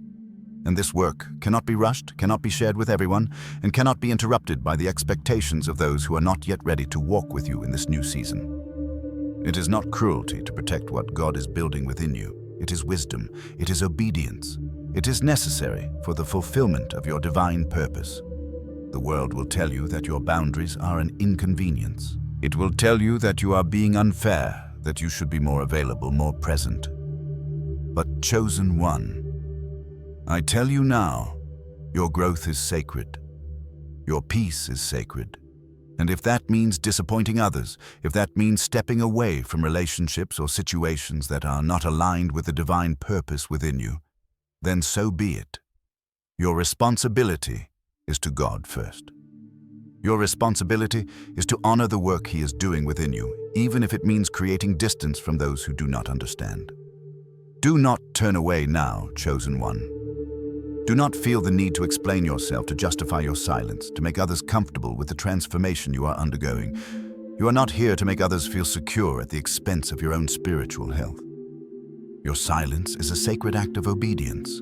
And this work cannot be rushed, cannot be shared with everyone, and cannot be interrupted by the expectations of those who are not yet ready to walk with you in this new season. It is not cruelty to protect what God is building within you. It is wisdom. It is obedience. It is necessary for the fulfillment of your divine purpose. The world will tell you that your boundaries are an inconvenience. It will tell you that you are being unfair, that you should be more available, more present. But chosen one, I tell you now, your growth is sacred. Your peace is sacred. And if that means disappointing others, if that means stepping away from relationships or situations that are not aligned with the divine purpose within you, then so be it. Your responsibility is to God first. Your responsibility is to honor the work He is doing within you, even if it means creating distance from those who do not understand. Do not turn away now, chosen one. Do not feel the need to explain yourself, to justify your silence, to make others comfortable with the transformation you are undergoing. You are not here to make others feel secure at the expense of your own spiritual health. Your silence is a sacred act of obedience.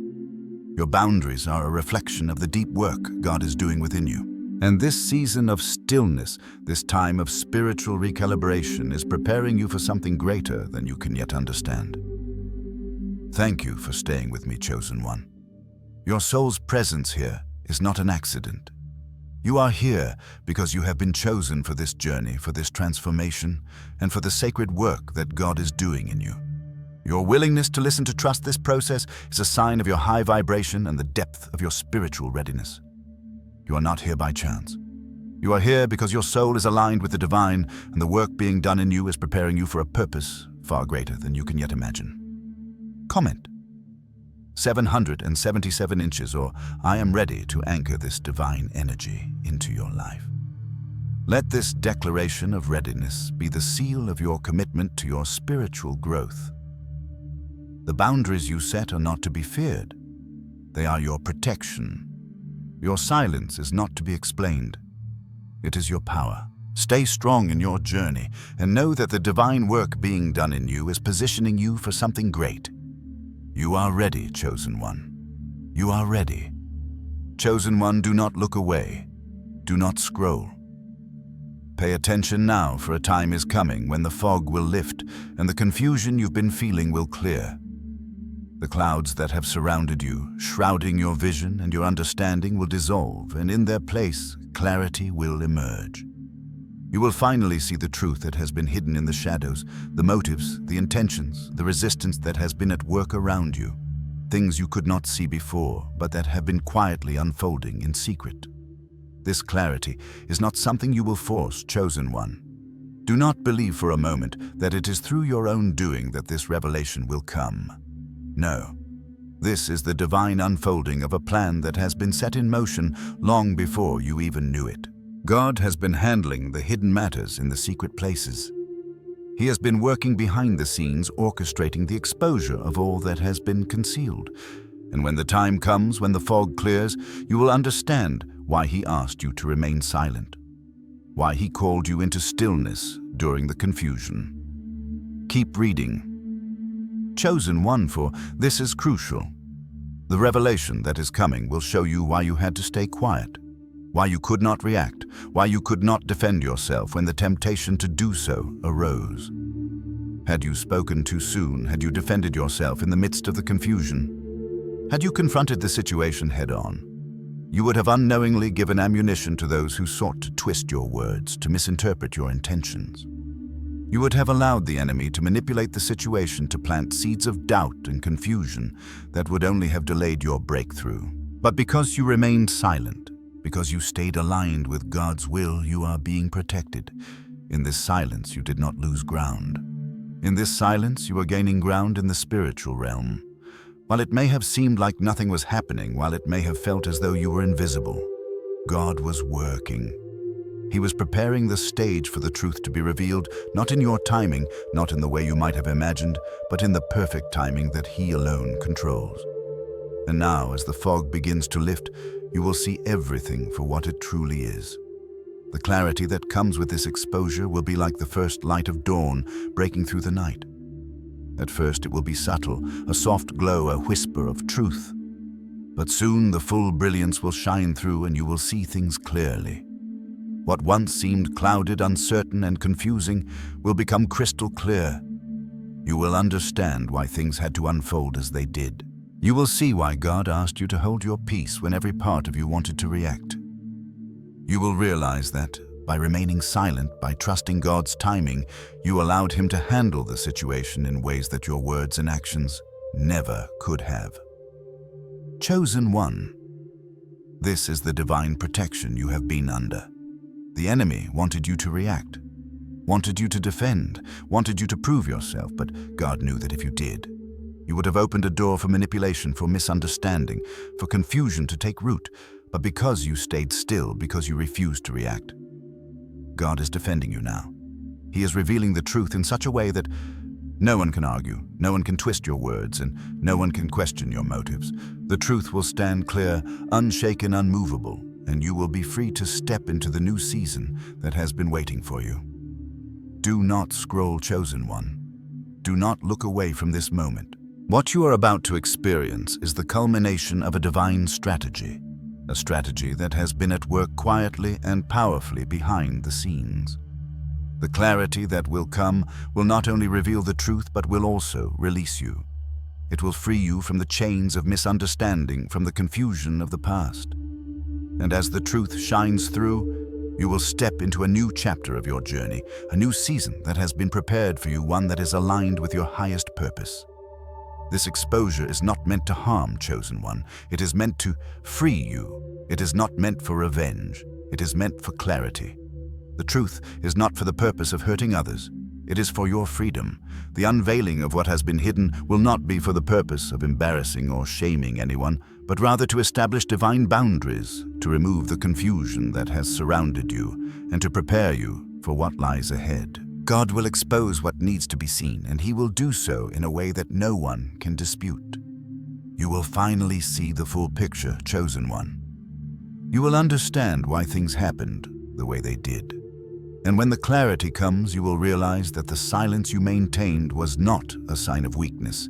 Your boundaries are a reflection of the deep work God is doing within you. And this season of stillness, this time of spiritual recalibration, is preparing you for something greater than you can yet understand. Thank you for staying with me, chosen one. Your soul's presence here is not an accident. You are here because you have been chosen for this journey, for this transformation, and for the sacred work that God is doing in you. Your willingness to listen, to trust this process, is a sign of your high vibration and the depth of your spiritual readiness. You are not here by chance. You are here because your soul is aligned with the divine, and the work being done in you is preparing you for a purpose far greater than you can yet imagine. Comment: 777 inches, or I am ready to anchor this divine energy into your life. Let this declaration of readiness be the seal of your commitment to your spiritual growth. The boundaries you set are not to be feared. They are your protection. Your silence is not to be explained. It is your power. Stay strong in your journey and know that the divine work being done in you is positioning you for something great. You are ready, chosen one. You are ready. Chosen one, do not look away. Do not scroll. Pay attention now, for a time is coming when the fog will lift and the confusion you've been feeling will clear. The clouds that have surrounded you, shrouding your vision and your understanding, will dissolve, and in their place, clarity will emerge. You will finally see the truth that has been hidden in the shadows, the motives, the intentions, the resistance that has been at work around you. Things you could not see before, but that have been quietly unfolding in secret. This clarity is not something you will force, chosen one. Do not believe for a moment that it is through your own doing that this revelation will come. No. This is the divine unfolding of a plan that has been set in motion long before you even knew it. God has been handling the hidden matters in the secret places. He has been working behind the scenes, orchestrating the exposure of all that has been concealed. And when the time comes, when the fog clears, you will understand why He asked you to remain silent, why He called you into stillness during the confusion. Keep reading. Chosen one, for this is crucial. The revelation that is coming will show you why you had to stay quiet, why you could not react, why you could not defend yourself when the temptation to do so arose. Had you spoken too soon? Had you defended yourself in the midst of the confusion? Had you confronted the situation head-on? You would have unknowingly given ammunition to those who sought to twist your words, to misinterpret your intentions. You would have allowed the enemy to manipulate the situation, to plant seeds of doubt and confusion that would only have delayed your breakthrough. But because you remained silent, because you stayed aligned with God's will, you are being protected. In this silence, you did not lose ground. In this silence, you are gaining ground in the spiritual realm. While it may have seemed like nothing was happening, while it may have felt as though you were invisible, God was working. He was preparing the stage for the truth to be revealed, not in your timing, not in the way you might have imagined, but in the perfect timing that He alone controls. And now, as the fog begins to lift, you will see everything for what it truly is. The clarity that comes with this exposure will be like the first light of dawn breaking through the night. At first it will be subtle, a soft glow, a whisper of truth. But soon the full brilliance will shine through and you will see things clearly. What once seemed clouded, uncertain, and confusing will become crystal clear. You will understand why things had to unfold as they did. You will see why God asked you to hold your peace when every part of you wanted to react. You will realize that, by remaining silent, by trusting God's timing, you allowed Him to handle the situation in ways that your words and actions never could have. Chosen one. This is the divine protection you have been under. The enemy wanted you to react, wanted you to defend, wanted you to prove yourself, but God knew that if you did, you would have opened a door for manipulation, for misunderstanding, for confusion to take root. But because you stayed still, because you refused to react, God is defending you now. He is revealing the truth in such a way that no one can argue, no one can twist your words, and no one can question your motives. The truth will stand clear, unshaken, unmovable, and you will be free to step into the new season that has been waiting for you. Do not scroll, chosen one. Do not look away from this moment. What you are about to experience is the culmination of a divine strategy, a strategy that has been at work quietly and powerfully behind the scenes. The clarity that will come will not only reveal the truth, but will also release you. It will free you from the chains of misunderstanding, from the confusion of the past. And as the truth shines through, you will step into a new chapter of your journey, a new season that has been prepared for you, one that is aligned with your highest purpose. This exposure is not meant to harm, chosen one. It is meant to free you. It is not meant for revenge. It is meant for clarity. The truth is not for the purpose of hurting others. It is for your freedom. The unveiling of what has been hidden will not be for the purpose of embarrassing or shaming anyone, but rather to establish divine boundaries, to remove the confusion that has surrounded you, and to prepare you for what lies ahead. God will expose what needs to be seen, and He will do so in a way that no one can dispute. You will finally see the full picture, chosen one. You will understand why things happened the way they did. And when the clarity comes, you will realize that the silence you maintained was not a sign of weakness.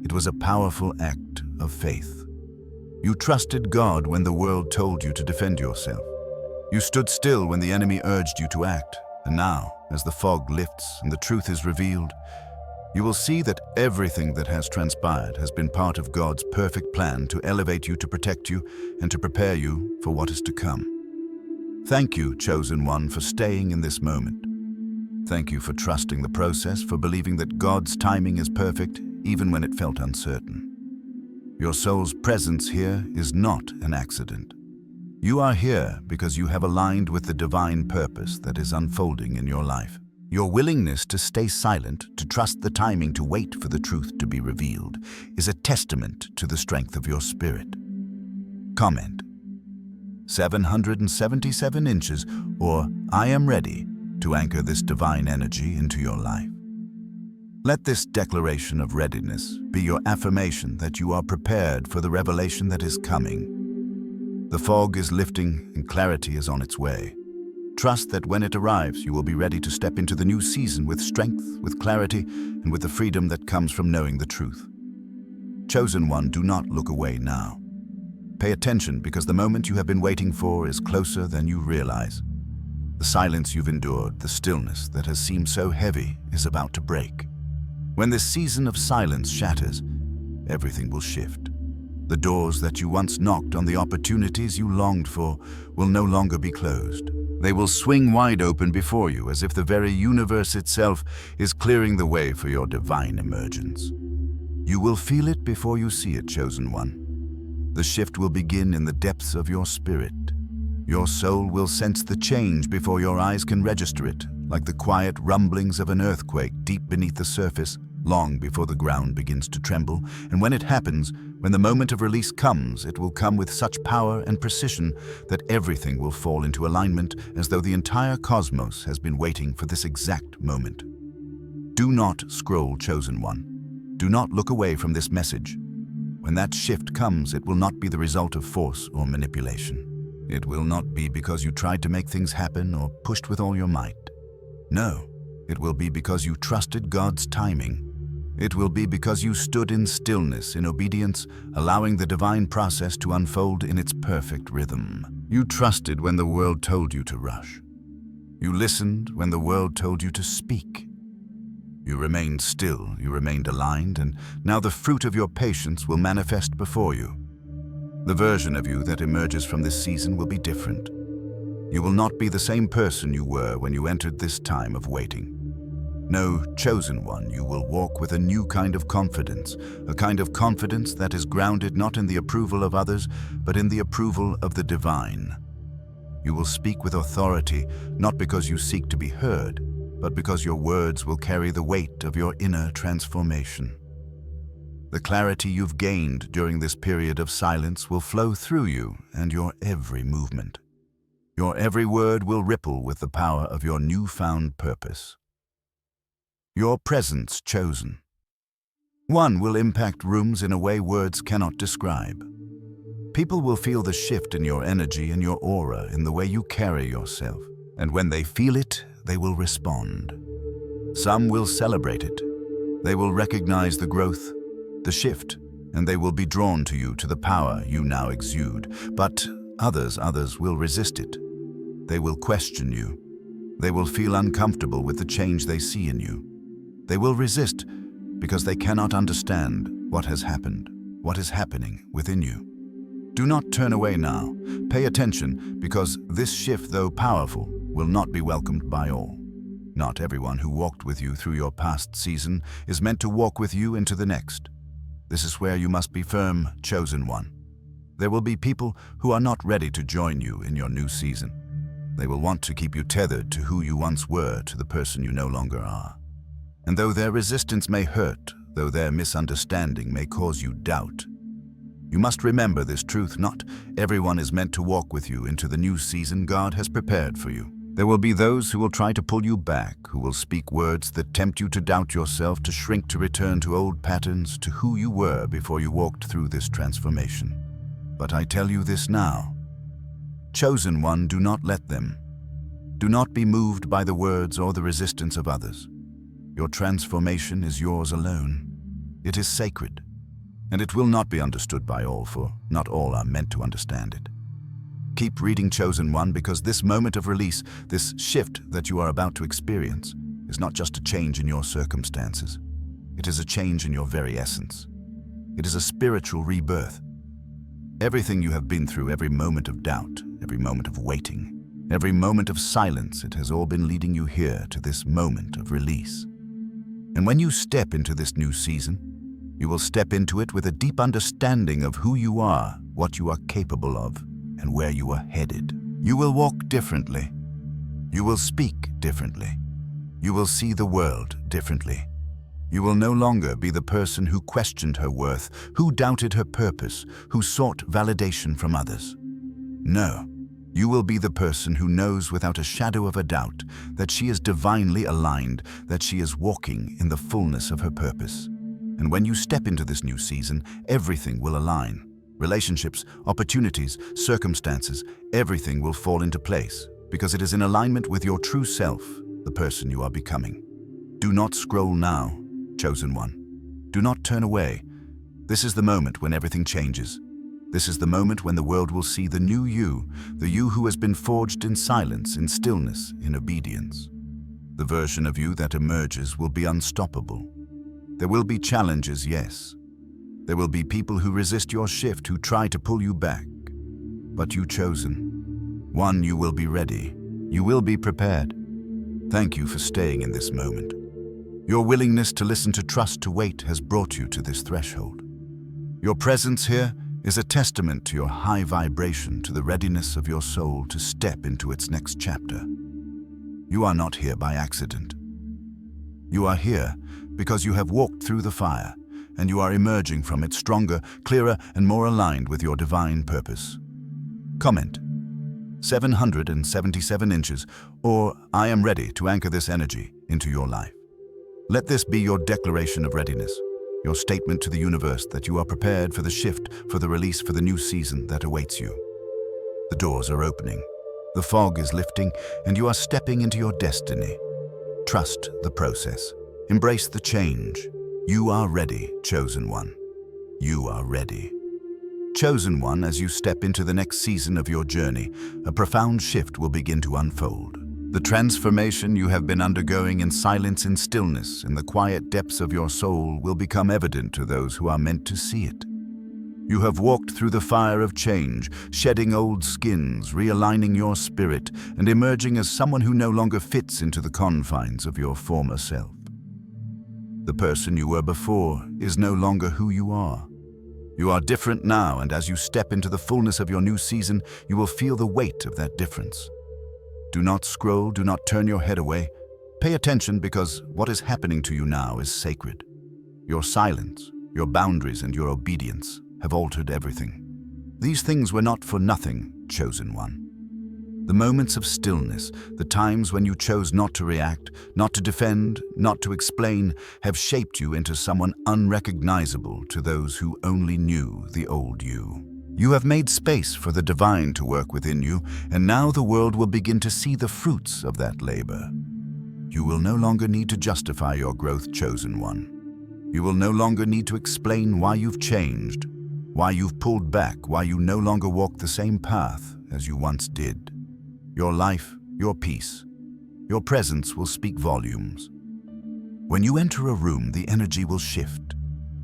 It was a powerful act of faith. You trusted God when the world told you to defend yourself. You stood still when the enemy urged you to act. And now, as the fog lifts and the truth is revealed, you will see that everything that has transpired has been part of God's perfect plan to elevate you, to protect you, and to prepare you for what is to come. Thank you, chosen one, for staying in this moment. Thank you for trusting the process, for believing that God's timing is perfect, even when it felt uncertain. Your soul's presence here is not an accident. You are here because you have aligned with the divine purpose that is unfolding in your life. Your willingness to stay silent, to trust the timing, to wait for the truth to be revealed, is a testament to the strength of your spirit. Comment: 777 inches, or I am ready, to anchor this divine energy into your life. Let this declaration of readiness be your affirmation that you are prepared for the revelation that is coming. The fog is lifting and clarity is on its way. Trust that when it arrives, you will be ready to step into the new season with strength, with clarity, and with the freedom that comes from knowing the truth. Chosen one, do not look away now. Pay attention, because the moment you have been waiting for is closer than you realize. The silence you've endured, the stillness that has seemed so heavy, is about to break. When this season of silence shatters, everything will shift. The doors that you once knocked on, the opportunities you longed for, will no longer be closed. They will swing wide open before you, as if the very universe itself is clearing the way for your divine emergence. You will feel it before you see it, chosen one. The shift will begin in the depths of your spirit. Your soul will sense the change before your eyes can register it, like the quiet rumblings of an earthquake deep beneath the surface, long before the ground begins to tremble. And when it happens, when the moment of release comes, it will come with such power and precision that everything will fall into alignment, as though the entire cosmos has been waiting for this exact moment. Do not scroll, chosen one. Do not look away from this message. When that shift comes, it will not be the result of force or manipulation. It will not be because you tried to make things happen or pushed with all your might. No, it will be because you trusted God's timing. It will be because you stood in stillness, in obedience, allowing the divine process to unfold in its perfect rhythm. You trusted when the world told you to rush. You listened when the world told you to speak. You remained still, you remained aligned, and now the fruit of your patience will manifest before you. The version of you that emerges from this season will be different. You will not be the same person you were when you entered this time of waiting. No, chosen one, you will walk with a new kind of confidence, a kind of confidence that is grounded not in the approval of others, but in the approval of the divine. You will speak with authority, not because you seek to be heard, but because your words will carry the weight of your inner transformation. The clarity you've gained during this period of silence will flow through you and your every movement. Your every word will ripple with the power of your newfound purpose. Your presence chosen. One will impact rooms in a way words cannot describe. People will feel the shift in your energy and your aura, in the way you carry yourself. And when they feel it, they will respond. Some will celebrate it. They will recognize the growth, the shift, and they will be drawn to you, to the power you now exude. But others will resist it. They will question you. They will feel uncomfortable with the change they see in you. They will resist because they cannot understand what has happened, what is happening within you. Do not turn away now. Pay attention, because this shift, though powerful, will not be welcomed by all. Not everyone who walked with you through your past season is meant to walk with you into the next. This is where you must be firm, chosen one. There will be people who are not ready to join you in your new season. They will want to keep you tethered to who you once were, to the person you no longer are. And though their resistance may hurt, though their misunderstanding may cause you doubt, you must remember this truth: not everyone is meant to walk with you into the new season God has prepared for you. There will be those who will try to pull you back, who will speak words that tempt you to doubt yourself, to shrink, to return to old patterns, to who you were before you walked through this transformation. But I tell you this now: chosen one, do not let them. Do not be moved by the words or the resistance of others. Your transformation is yours alone. It is sacred, and it will not be understood by all, for not all are meant to understand it. Keep reading, chosen one, because this moment of release, this shift that you are about to experience, is not just a change in your circumstances. It is a change in your very essence. It is a spiritual rebirth. Everything you have been through, every moment of doubt, every moment of waiting, every moment of silence, it has all been leading you here to this moment of release. And when you step into this new season, you will step into it with a deep understanding of who you are, what you are capable of, and where you are headed. You will walk differently. You will speak differently. You will see the world differently. You will no longer be the person who questioned her worth, who doubted her purpose, who sought validation from others. No, you will be the person who knows without a shadow of a doubt that she is divinely aligned, that she is walking in the fullness of her purpose. And when you step into this new season, everything will align. Relationships, opportunities, circumstances, everything will fall into place, because it is in alignment with your true self, the person you are becoming. Do not scroll now, chosen one. Do not turn away. This is the moment when everything changes. This is the moment when the world will see the new you, the you who has been forged in silence, in stillness, in obedience. The version of you that emerges will be unstoppable. There will be challenges, yes. There will be people who resist your shift, who try to pull you back. But you, chosen one, you will be ready. You will be prepared. Thank you for staying in this moment. Your willingness to listen, to trust, to wait has brought you to this threshold. Your presence here is a testament to your high vibration, to the readiness of your soul to step into its next chapter. You are not here by accident. You are here because you have walked through the fire, and you are emerging from it stronger, clearer, and more aligned with your divine purpose. Comment: 777 inches, or I am ready to anchor this energy into your life. Let this be your declaration of readiness, your statement to the universe that you are prepared for the shift, for the release, for the new season that awaits you. The doors are opening, the fog is lifting, and you are stepping into your destiny. Trust the process. Embrace the change. You are ready, Chosen One. You are ready. Chosen One, as you step into the next season of your journey, a profound shift will begin to unfold. The transformation you have been undergoing in silence and stillness in the quiet depths of your soul will become evident to those who are meant to see it. You have walked through the fire of change, shedding old skins, realigning your spirit, and emerging as someone who no longer fits into the confines of your former self. The person you were before is no longer who you are. You are different now, and as you step into the fullness of your new season, you will feel the weight of that difference. Do not scroll, do not turn your head away. Pay attention, because what is happening to you now is sacred. Your silence, your boundaries, and your obedience have altered everything. These things were not for nothing, Chosen One. The moments of stillness, the times when you chose not to react, not to defend, not to explain, have shaped you into someone unrecognizable to those who only knew the old you. You have made space for the divine to work within you, and now the world will begin to see the fruits of that labor. You will no longer need to justify your growth, Chosen One. You will no longer need to explain why you've changed, why you've pulled back, why you no longer walk the same path as you once did. Your life, your peace, your presence will speak volumes. When you enter a room, the energy will shift.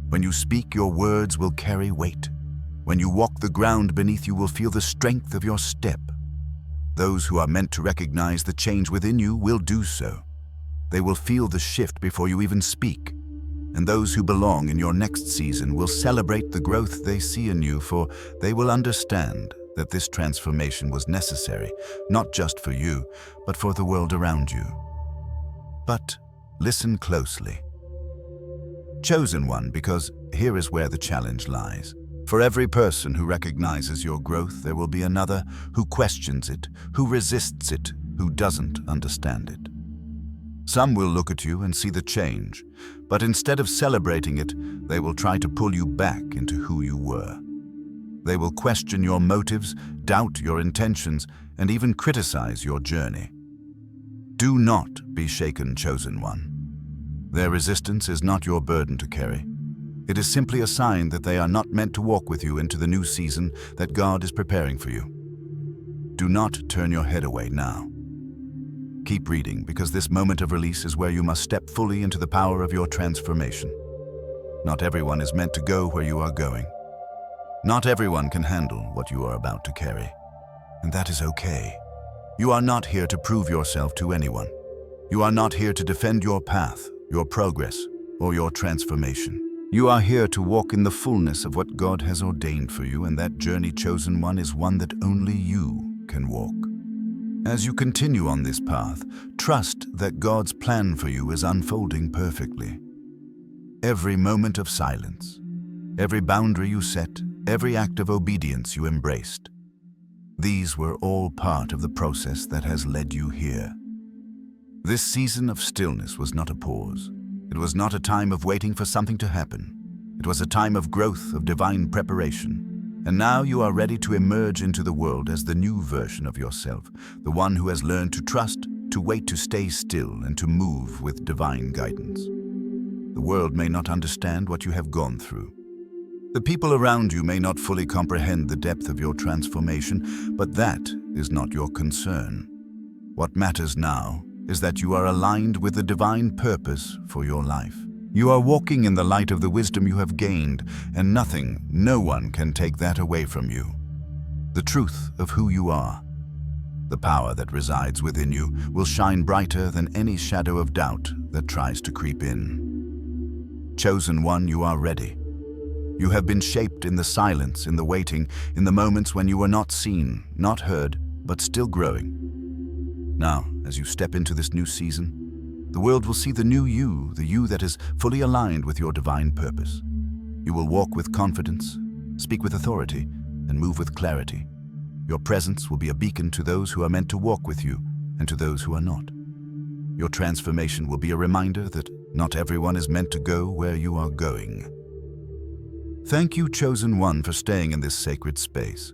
When you speak, your words will carry weight. When you walk the ground beneath you will feel the strength of your step. Those who are meant to recognize the change within you will do so. They will feel the shift before you even speak. And those who belong in your next season will celebrate the growth they see in you, for they will understand that this transformation was necessary, not just for you, but for the world around you. But listen closely. Chosen One, because here is where the challenge lies. For every person who recognizes your growth, there will be another who questions it, who resists it, who doesn't understand it. Some will look at you and see the change, but instead of celebrating it, they will try to pull you back into who you were. They will question your motives, doubt your intentions, and even criticize your journey. Do not be shaken, Chosen One. Their resistance is not your burden to carry. It is simply a sign that they are not meant to walk with you into the new season that God is preparing for you. Do not turn your head away now. Keep reading, because this moment of release is where you must step fully into the power of your transformation. Not everyone is meant to go where you are going. Not everyone can handle what you are about to carry, and that is okay. You are not here to prove yourself to anyone. You are not here to defend your path, your progress, or your transformation. You are here to walk in the fullness of what God has ordained for you, and that journey, Chosen One, is one that only you can walk. As you continue on this path, trust that God's plan for you is unfolding perfectly. Every moment of silence, every boundary you set, every act of obedience you embraced, these were all part of the process that has led you here. This season of stillness was not a pause. It was not a time of waiting for something to happen. It was a time of growth, of divine preparation. And now you are ready to emerge into the world as the new version of yourself, the one who has learned to trust, to wait, to stay still, and to move with divine guidance. The world may not understand what you have gone through. The people around you may not fully comprehend the depth of your transformation, but that is not your concern. What matters now is that you are aligned with the divine purpose for your life. You are walking in the light of the wisdom you have gained, and nothing, no one can take that away from you. The truth of who you are, the power that resides within you, will shine brighter than any shadow of doubt that tries to creep in. Chosen One, you are ready. You have been shaped in the silence, in the waiting, in the moments when you were not seen, not heard, but still growing. Now, as you step into this new season, the world will see the new you, the you that is fully aligned with your divine purpose. You will walk with confidence, speak with authority, and move with clarity. Your presence will be a beacon to those who are meant to walk with you and to those who are not. Your transformation will be a reminder that not everyone is meant to go where you are going. Thank you, Chosen One, for staying in this sacred space.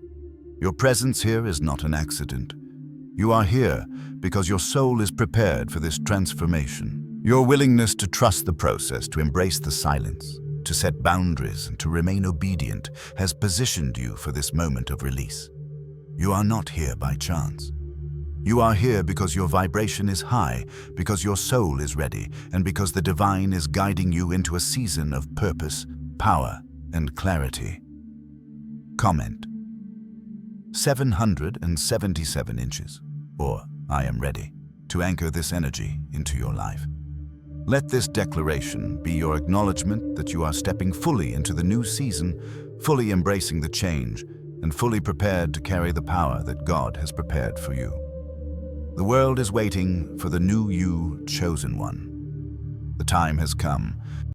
Your presence here is not an accident. You are here because your soul is prepared for this transformation. Your willingness to trust the process, to embrace the silence, to set boundaries, and to remain obedient has positioned you for this moment of release. You are not here by chance. You are here because your vibration is high, because your soul is ready, and because the divine is guiding you into a season of purpose, power, and clarity. Comment: 777 inches, or I am ready, to anchor this energy into your life. Let this declaration be your acknowledgement that you are stepping fully into the new season, fully embracing the change, and fully prepared to carry the power that God has prepared for you. The world is waiting for the new you, chosen one. The time has come.